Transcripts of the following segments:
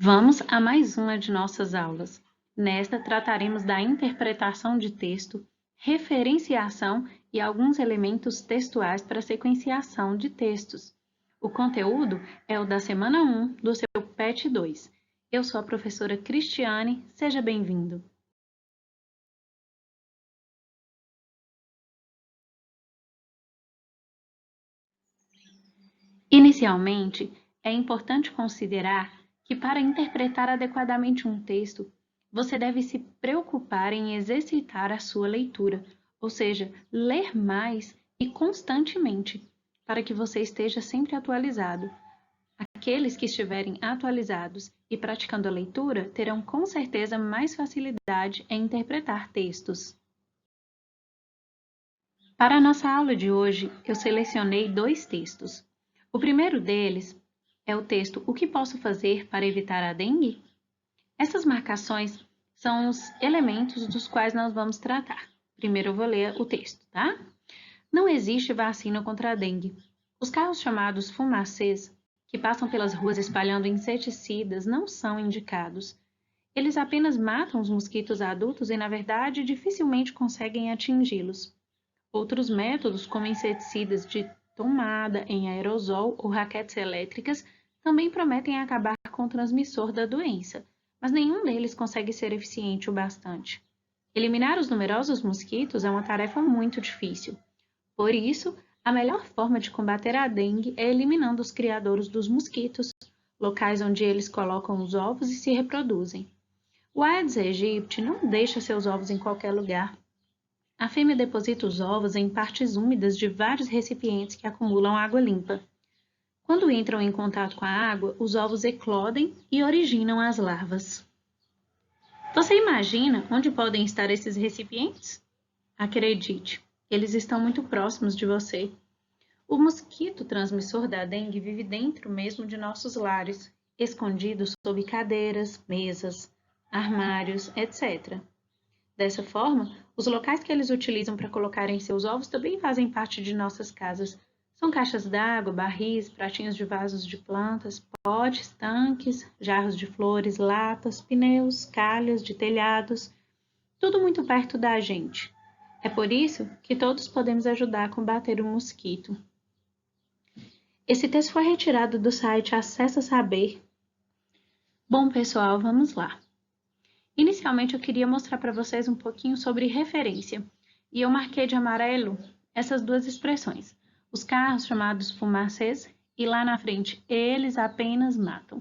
Vamos a mais uma de nossas aulas. Nesta, trataremos da interpretação de texto, referenciação e alguns elementos textuais para sequenciação de textos. O conteúdo é o da semana 1 do seu PET 2. Eu sou a professora Cristiane, seja bem-vindo. Inicialmente, é importante considerar que para interpretar adequadamente um texto, você deve se preocupar em exercitar a sua leitura, ou seja, ler mais e constantemente, para que você esteja sempre atualizado. Aqueles que estiverem atualizados e praticando a leitura terão com certeza mais facilidade em interpretar textos. Para a nossa aula de hoje, eu selecionei 2 textos. O primeiro deles é o texto O que posso fazer para evitar a dengue? Essas marcações são os elementos dos quais nós vamos tratar. Primeiro eu vou ler o texto, tá? Não existe vacina contra a dengue. Os carros chamados fumacês, que passam pelas ruas espalhando inseticidas, não são indicados. Eles apenas matam os mosquitos adultos e, na verdade, dificilmente conseguem atingi-los. Outros métodos, como inseticidas de tomada em aerosol ou raquetes elétricas, também prometem acabar com o transmissor da doença, mas nenhum deles consegue ser eficiente o bastante. Eliminar os numerosos mosquitos é uma tarefa muito difícil. Por isso, a melhor forma de combater a dengue é eliminando os criadouros dos mosquitos, locais onde eles colocam os ovos e se reproduzem. O Aedes aegypti não deixa seus ovos em qualquer lugar. A fêmea deposita os ovos em partes úmidas de vários recipientes que acumulam água limpa. Quando entram em contato com a água, os ovos eclodem e originam as larvas. Você imagina onde podem estar esses recipientes? Acredite, eles estão muito próximos de você. O mosquito transmissor da dengue vive dentro mesmo de nossos lares, escondido sob cadeiras, mesas, armários, etc. Dessa forma, os locais que eles utilizam para colocarem seus ovos também fazem parte de nossas casas. São caixas d'água, barris, pratinhos de vasos de plantas, potes, tanques, jarros de flores, latas, pneus, calhas de telhados, tudo muito perto da gente. É por isso que todos podemos ajudar a combater o mosquito. Esse texto foi retirado do site Acessa Saber. Bom, pessoal, vamos lá. Inicialmente, eu queria mostrar para vocês um pouquinho sobre referência, e eu marquei de amarelo essas 2 expressões. Os carros chamados fumacês e lá na frente, eles apenas matam.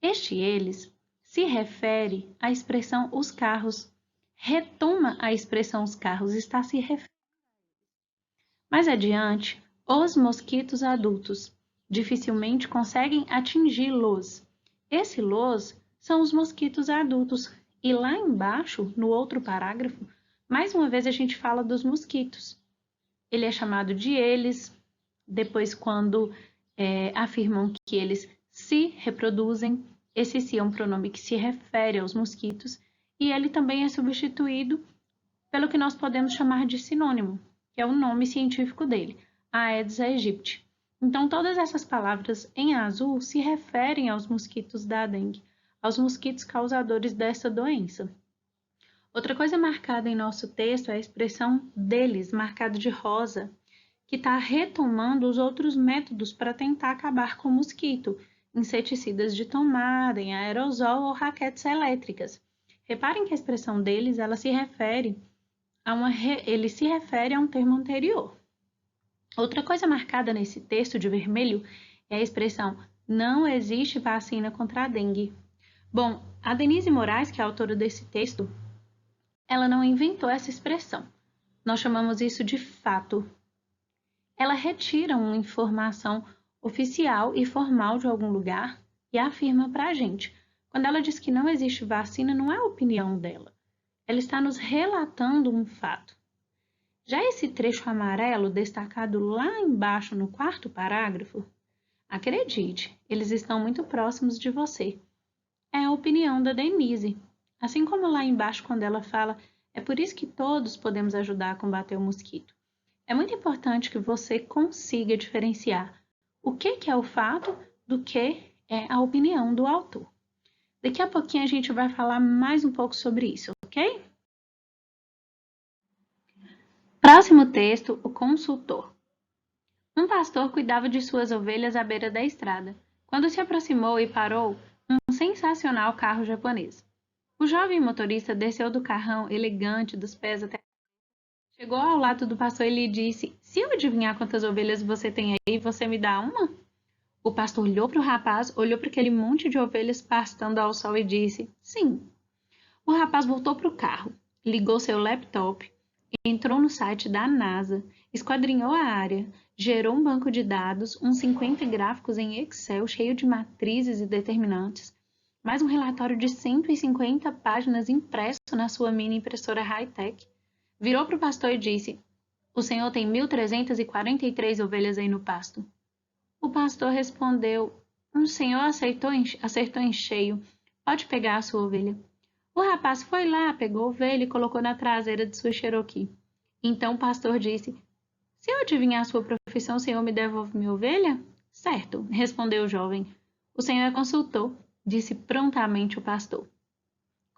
Este eles se refere à expressão os carros, retoma a expressão os carros, está se referindo. Mais adiante, os mosquitos adultos dificilmente conseguem atingi-los. Esse los são os mosquitos adultos. E lá embaixo, no outro parágrafo, mais uma vez a gente fala dos mosquitos. Ele é chamado de eles, depois quando afirmam que eles se reproduzem, esse se é um pronome que se refere aos mosquitos, e ele também é substituído pelo que nós podemos chamar de sinônimo, que é o nome científico dele, Aedes aegypti. Então, todas essas palavras em azul se referem aos mosquitos da dengue, aos mosquitos causadores dessa doença. Outra coisa marcada em nosso texto é a expressão deles, marcada de rosa, que está retomando os outros métodos para tentar acabar com o mosquito, inseticidas de tomada, em aerosol ou raquetes elétricas. Reparem que a expressão deles, ela se refere ele se refere a um termo anterior. Outra coisa marcada nesse texto de vermelho é a expressão não existe vacina contra a dengue. Bom, a Denise Moraes, que é a autora desse texto, ela não inventou essa expressão. Nós chamamos isso de fato. Ela retira uma informação oficial e formal de algum lugar e afirma para a gente. Quando ela diz que não existe vacina, não é a opinião dela. Ela está nos relatando um fato. Já esse trecho amarelo destacado lá embaixo no 4º parágrafo, acredite, eles estão muito próximos de você. É a opinião da Denise. Assim como lá embaixo quando ela fala, é por isso que todos podemos ajudar a combater o mosquito. É muito importante que você consiga diferenciar o que é o fato do que é a opinião do autor. Daqui a pouquinho a gente vai falar mais um pouco sobre isso, ok? Próximo texto, o consultor. Um pastor cuidava de suas ovelhas à beira da estrada, quando se aproximou e parou um sensacional carro japonês. O jovem motorista desceu do carrão, elegante dos pés até... Chegou ao lado do pastor e lhe disse: "Se eu adivinhar quantas ovelhas você tem aí, você me dá uma?" O pastor olhou para o rapaz, olhou para aquele monte de ovelhas pastando ao sol e disse: "Sim." O rapaz voltou para o carro, ligou seu laptop, entrou no site da NASA, esquadrinhou a área, gerou um banco de dados, uns 50 gráficos em Excel cheio de matrizes e determinantes, mais um relatório de 150 páginas impresso na sua mini impressora high-tech. Virou para o pastor e disse: "O senhor tem 1.343 ovelhas aí no pasto." O pastor respondeu: "O senhor acertou em cheio. Pode pegar a sua ovelha." O rapaz foi lá, pegou a ovelha e colocou na traseira de sua Cherokee. Então o pastor disse: "Se eu adivinhar a sua profissão, o senhor me devolve minha ovelha?" "Certo", respondeu o jovem. "O senhor é consultor", disse prontamente o pastor.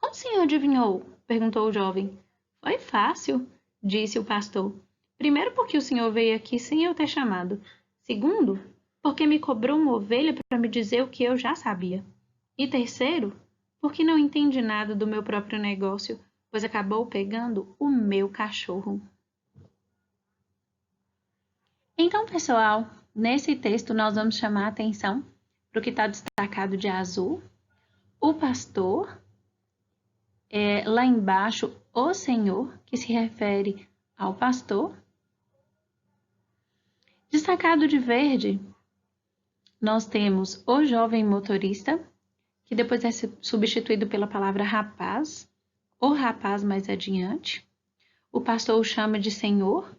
"Como o senhor adivinhou?" perguntou o jovem. "Foi fácil", disse o pastor. "Primeiro, porque o senhor veio aqui sem eu ter chamado. Segundo, porque me cobrou uma ovelha para me dizer o que eu já sabia. E terceiro, porque não entende nada do meu próprio negócio, pois acabou pegando o meu cachorro." Então, pessoal, nesse texto nós vamos chamar a atenção para o que está destacado de azul, o pastor, lá embaixo, o Senhor, que se refere ao pastor. Destacado de verde, nós temos o jovem motorista, que depois é substituído pela palavra rapaz, o rapaz mais adiante. O pastor o chama de senhor,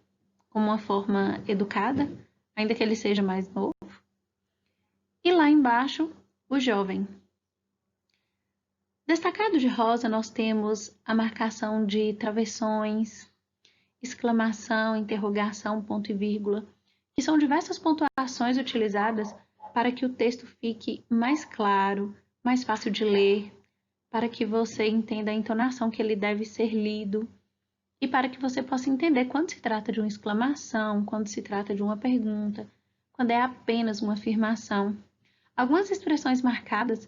como uma forma educada, ainda que ele seja mais novo. E lá embaixo, o jovem. Destacado de rosa, nós temos a marcação de travessões, exclamação, interrogação, ponto e vírgula, que são diversas pontuações utilizadas para que o texto fique mais claro, mais fácil de ler, para que você entenda a entonação que ele deve ser lido e para que você possa entender quando se trata de uma exclamação, quando se trata de uma pergunta, quando é apenas uma afirmação. Algumas expressões marcadas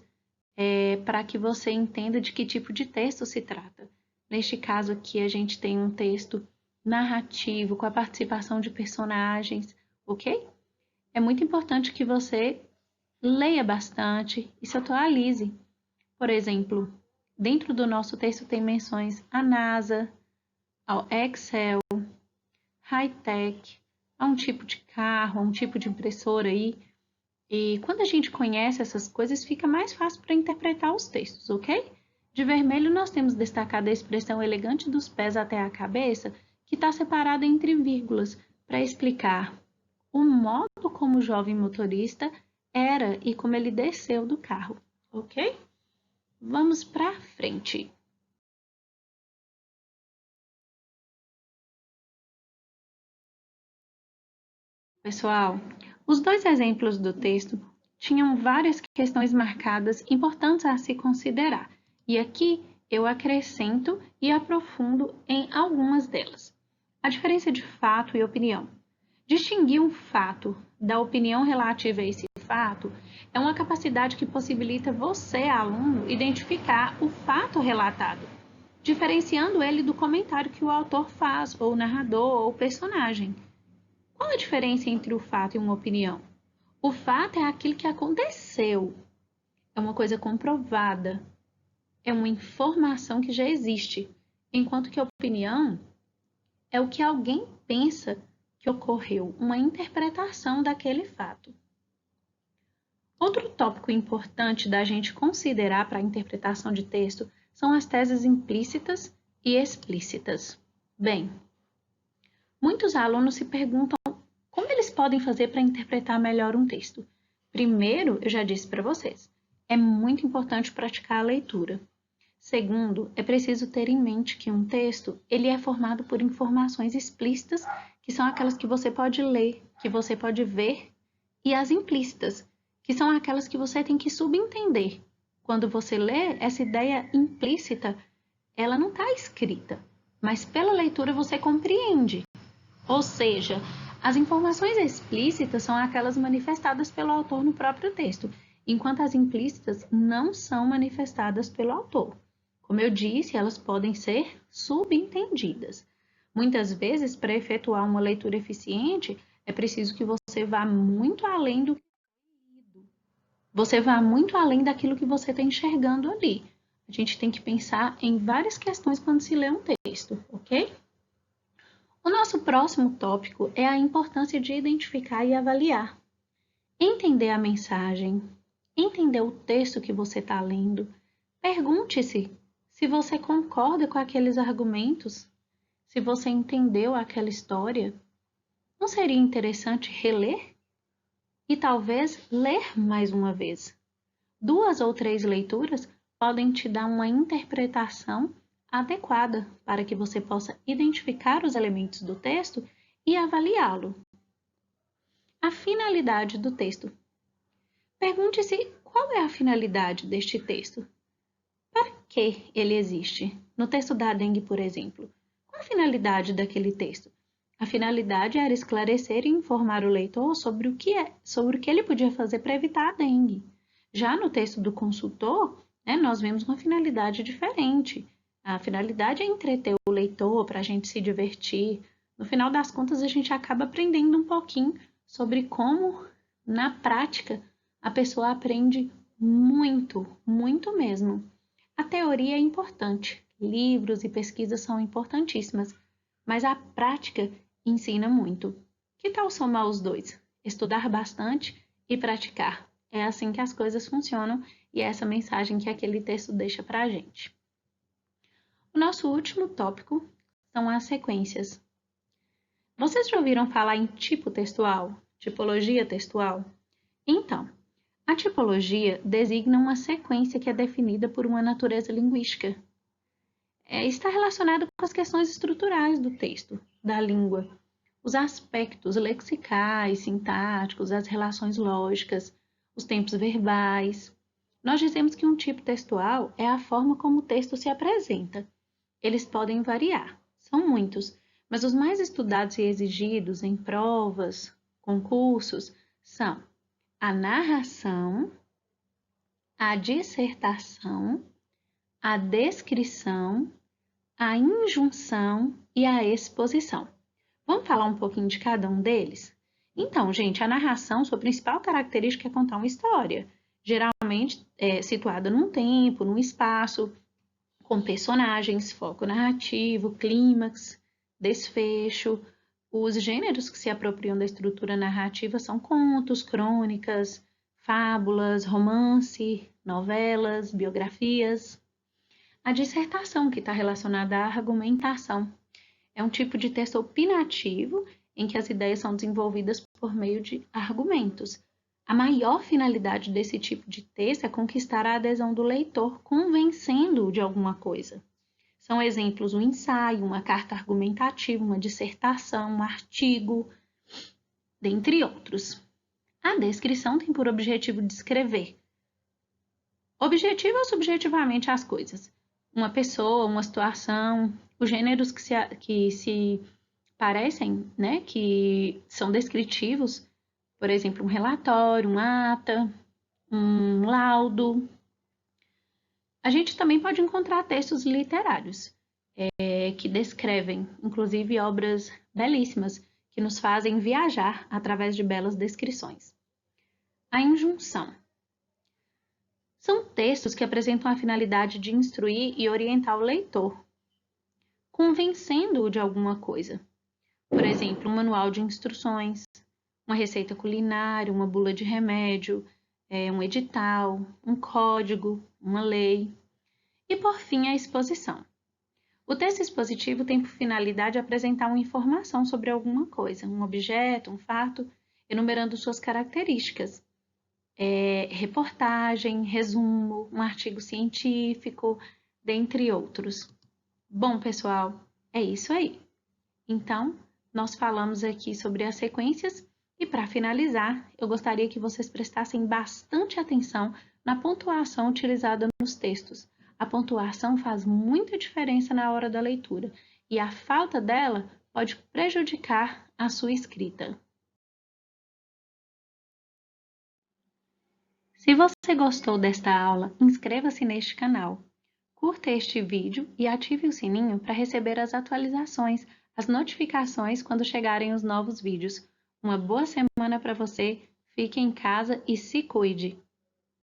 para que você entenda de que tipo de texto se trata. Neste caso aqui, a gente tem um texto narrativo com a participação de personagens, ok? É muito importante que você leia bastante e se atualize. Por exemplo, dentro do nosso texto tem menções à NASA, ao Excel, high-tech, a um tipo de carro, a um tipo de impressora aí. E quando a gente conhece essas coisas, fica mais fácil para interpretar os textos, ok? De vermelho, nós temos destacado a expressão elegante dos pés até a cabeça, que está separada entre vírgulas, para explicar o modo como o jovem motorista era e como ele desceu do carro, ok? Vamos para frente. Pessoal, os dois exemplos do texto tinham várias questões marcadas importantes a se considerar, e aqui eu acrescento e aprofundo em algumas delas. A diferença de fato e opinião. Distinguir um fato da opinião relativa a esse fato é uma capacidade que possibilita você, aluno, identificar o fato relatado, diferenciando ele do comentário que o autor faz, ou o narrador, ou o personagem. Qual a diferença entre o fato e uma opinião? O fato é aquilo que aconteceu, é uma coisa comprovada, é uma informação que já existe, enquanto que a opinião é o que alguém pensa que ocorreu, uma interpretação daquele fato. Outro tópico importante da gente considerar para a interpretação de texto são as teses implícitas e explícitas. Bem, muitos alunos se perguntam como eles podem fazer para interpretar melhor um texto. Primeiro, eu já disse para vocês, é muito importante praticar a leitura. Segundo, é preciso ter em mente que um texto ele é formado por informações explícitas, que são aquelas que você pode ler, que você pode ver, e as implícitas, que são aquelas que você tem que subentender quando você lê, essa ideia implícita, ela não está escrita, mas pela leitura você compreende. Ou seja, as informações explícitas são aquelas manifestadas pelo autor no próprio texto, enquanto as implícitas não são manifestadas pelo autor. Como eu disse, elas podem ser subentendidas. Muitas vezes, para efetuar uma leitura eficiente, é preciso que você vá muito além do que é lido. Você vá muito além daquilo que você está enxergando ali. A gente tem que pensar em várias questões quando se lê um texto, ok? O nosso próximo tópico é a importância de identificar e avaliar. Entender a mensagem, entender o texto que você está lendo. Pergunte-se se você concorda com aqueles argumentos, se você entendeu aquela história. Não seria interessante reler? E talvez ler mais uma vez. 2 ou 3 leituras podem te dar uma interpretação adequada para que você possa identificar os elementos do texto e avaliá-lo. A finalidade do texto. Pergunte-se qual é a finalidade deste texto. Para que ele existe? No texto da dengue, por exemplo, qual a finalidade daquele texto? A finalidade era esclarecer e informar o leitor sobre o que ele podia fazer para evitar a dengue. Já no texto do consultor, nós vemos uma finalidade diferente. A finalidade é entreter o leitor para a gente se divertir. No final das contas, a gente acaba aprendendo um pouquinho sobre como, na prática, a pessoa aprende muito, muito mesmo. A teoria é importante, livros e pesquisas são importantíssimas, mas a prática ensina muito. Que tal somar os dois? Estudar bastante e praticar. É assim que as coisas funcionam e é essa mensagem que aquele texto deixa para a gente. O nosso último tópico são as sequências. Vocês já ouviram falar em tipo textual, tipologia textual? Então, a tipologia designa uma sequência que é definida por uma natureza linguística. Está relacionada com as questões estruturais do texto, da língua, os aspectos lexicais, sintáticos, as relações lógicas, os tempos verbais. Nós dizemos que um tipo textual é a forma como o texto se apresenta. Eles podem variar, são muitos, mas os mais estudados e exigidos em provas, concursos, são a narração, a dissertação, a descrição, a injunção e a exposição. Vamos falar um pouquinho de cada um deles? Então, gente, a narração, sua principal característica é contar uma história, geralmente situada num tempo, num espaço, com personagens, foco narrativo, clímax, desfecho. Os gêneros que se apropriam da estrutura narrativa são contos, crônicas, fábulas, romance, novelas, biografias. A dissertação, que está relacionada à argumentação, é um tipo de texto opinativo em que as ideias são desenvolvidas por meio de argumentos. A maior finalidade desse tipo de texto é conquistar a adesão do leitor, convencendo-o de alguma coisa. São exemplos um ensaio, uma carta argumentativa, uma dissertação, um artigo, dentre outros. A descrição tem por objetivo descrever, objetiva ou subjetivamente, as coisas. Uma pessoa, uma situação, os gêneros que se parecem, que são descritivos, por exemplo, um relatório, uma ata, um laudo. A gente também pode encontrar textos literários que descrevem, inclusive, obras belíssimas que nos fazem viajar através de belas descrições. A injunção. São textos que apresentam a finalidade de instruir e orientar o leitor, convencendo-o de alguma coisa. Por exemplo, um manual de instruções, uma receita culinária, uma bula de remédio, um edital, um código, uma lei. E, por fim, a exposição. O texto expositivo tem por finalidade apresentar uma informação sobre alguma coisa, um objeto, um fato, enumerando suas características. Reportagem, resumo, um artigo científico, dentre outros. Bom, pessoal, é isso aí. Então, nós falamos aqui sobre as sequências E para finalizar, eu gostaria que vocês prestassem bastante atenção na pontuação utilizada nos textos. A pontuação faz muita diferença na hora da leitura e a falta dela pode prejudicar a sua escrita. Se você gostou desta aula, inscreva-se neste canal. Curta este vídeo e ative o sininho para receber as atualizações, as notificações quando chegarem os novos vídeos. Uma boa semana para você, fique em casa e se cuide!